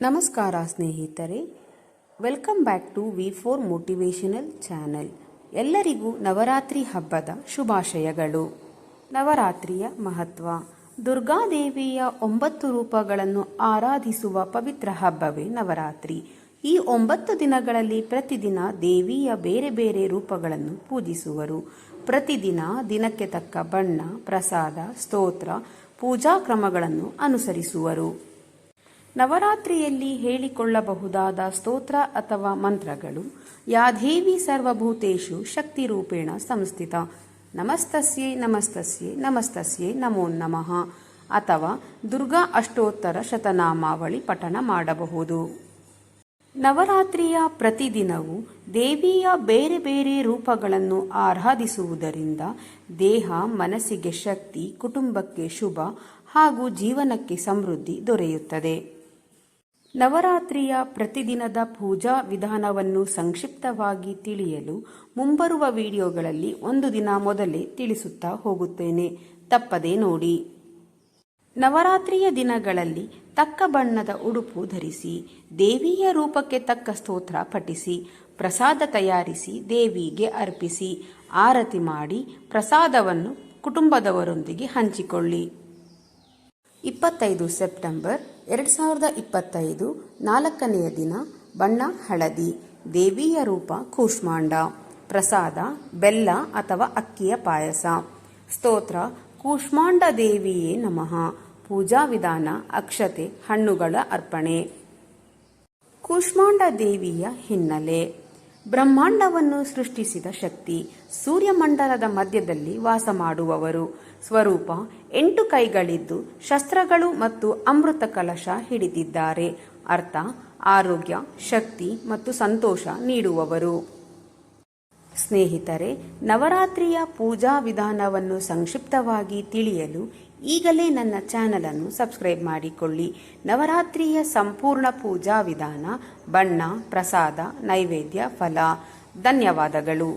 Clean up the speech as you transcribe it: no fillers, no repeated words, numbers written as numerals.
ನಮಸ್ಕಾರ ಸ್ನೇಹಿತರೆ, welcome back to V4 motivational channel. ಎಲ್ಲರಿಗೂ ನವರಾತ್ರಿ ಹಬ್ಬದ ಶುಭಾಶಯಗಳು. ನವರಾತ್ರಿಯ ಮಹತ್ವ. ದುರ್ಗಾದೇವಿಯ 9 ರೂಪಗಳನ್ನು ಆರಾಧಿಸುವ ಪವಿತ್ರ ಹಬ್ಬವೇ ನವರಾತ್ರಿ. ಈ 9 ದಿನಗಳಲ್ಲಿ ಪ್ರತಿದಿನ ದೇವಿಯ ಬೇರೆ ಬೇರೆ ರೂಪಗಳನ್ನು ಪೂಜಿಸುವರು. ಪ್ರತಿದಿನ ದಿನಕ್ಕೆ ತಕ್ಕ ಬಣ್ಣ, ಪ್ರಸಾದ, ಸ್ತೋತ್ರ, ಪೂಜಾ ಕ್ರಮಗಳನ್ನು ಅನುಸರಿಸುವರು. ನವರಾತ್ರಿಯಲ್ಲಿ ಹೇಳಿಕೊಳ್ಳಬಹುದಾದ ಸ್ತೋತ್ರ ಅಥವಾ ಮಂತ್ರಗಳು: ಯಾ ದೇವಿ ಸರ್ವಭೂತೇಷು ಶಕ್ತಿರೂಪೇಣ ಸಂಸ್ಥಿತ, ನಮಸ್ತಸ್ಯೈ ನಮಸ್ತಸ್ಯೈ ನಮಸ್ತಸ್ಯೈ ನಮೋ ನಮಃ, ಅಥವಾ ದುರ್ಗಾ ಅಷ್ಟೋತ್ತರ ಶತನಾಮಾವಳಿ ಪಠಣ ಮಾಡಬಹುದು. ನವರಾತ್ರಿಯ ಪ್ರತಿದಿನವೂ ದೇವಿಯ ಬೇರೆ ಬೇರೆ ರೂಪಗಳನ್ನು ಆರಾಧಿಸುವುದರಿಂದ ದೇಹ ಮನಸ್ಸಿಗೆ ಶಕ್ತಿ, ಕುಟುಂಬಕ್ಕೆ ಶುಭ ಹಾಗೂ ಜೀವನಕ್ಕೆ ಸಮೃದ್ಧಿ ದೊರೆಯುತ್ತದೆ. ನವರಾತ್ರಿಯ ಪ್ರತಿದಿನದ ಪೂಜಾ ವಿಧಾನವನ್ನು ಸಂಕ್ಷಿಪ್ತವಾಗಿ ತಿಳಿಯಲು ಮುಂಬರುವ ವಿಡಿಯೋಗಳಲ್ಲಿ ಒಂದು ದಿನ ಮೊದಲೇ ತಿಳಿಸುತ್ತಾ ಹೋಗುತ್ತೇನೆ, ತಪ್ಪದೇ ನೋಡಿ. ನವರಾತ್ರಿಯ ದಿನಗಳಲ್ಲಿ ತಕ್ಕ ಬಣ್ಣದ ಉಡುಪು ಧರಿಸಿ, ದೇವಿಯ ರೂಪಕ್ಕೆ ತಕ್ಕ ಸ್ತೋತ್ರ ಪಠಿಸಿ, ಪ್ರಸಾದ ತಯಾರಿಸಿ ದೇವಿಗೆ ಅರ್ಪಿಸಿ, ಆರತಿ ಮಾಡಿ ಪ್ರಸಾದವನ್ನು ಕುಟುಂಬದವರೊಂದಿಗೆ ಹಂಚಿಕೊಳ್ಳಿ. 25 ಸೆಪ್ಟೆಂಬರ್ 2025 4ನೆಯ ದಿನ. ಬಣ್ಣ ಹಳದಿ. ದೇವಿಯ ರೂಪ ಕೂಷ್ಮಾಂಡ. ಪ್ರಸಾದ ಬೆಲ್ಲ ಅಥವಾ ಅಕ್ಕಿಯ ಪಾಯಸ. ಸ್ತೋತ್ರ: ಕೂಷ್ಮಾಂಡ ದೇವಿಯೇ ನಮಃ. ಪೂಜಾ ವಿಧಾನ: ಅಕ್ಷತೆ, ಹಣ್ಣುಗಳ ಅರ್ಪಣೆ. ಕೂಷ್ಮಾಂಡ ದೇವಿಯ ಹಿನ್ನೆಲೆ: ಬ್ರಹ್ಮಾಂಡವನ್ನು ಸೃಷ್ಟಿಸಿದ ಶಕ್ತಿ, ಸೂರ್ಯಮಂಡಲದ ಮಧ್ಯದಲ್ಲಿ ವಾಸ ಮಾಡುವವರು. ಸ್ವರೂಪ: 8 ಕೈಗಳಿದ್ದು ಶಸ್ತ್ರಗಳು ಮತ್ತು ಅಮೃತ ಕಲಶ ಹಿಡಿದಿದ್ದಾರೆ. ಅರ್ಥ: ಆರೋಗ್ಯ, ಶಕ್ತಿ ಮತ್ತು ಸಂತೋಷ ನೀಡುವವರು. ಸ್ನೇಹಿತರೆ, ನವರಾತ್ರಿಯ ಪೂಜಾ ವಿಧಾನವನ್ನು ಸಂಕ್ಷಿಪ್ತವಾಗಿ ತಿಳಿಯಲು ಈಗಲೇ ನನ್ನ ಚಾನಲ್ ಅನ್ನು ಸಬ್ಸ್ಕ್ರೈಬ್ ಮಾಡಿಕೊಳ್ಳಿ. ನವರಾತ್ರಿಯ ಸಂಪೂರ್ಣ ಪೂಜಾ ವಿಧಾನ: ಬಣ್ಣ, ಪ್ರಸಾದ, ನೈವೇದ್ಯ, ಫಲ. ಧನ್ಯವಾದಗಳು.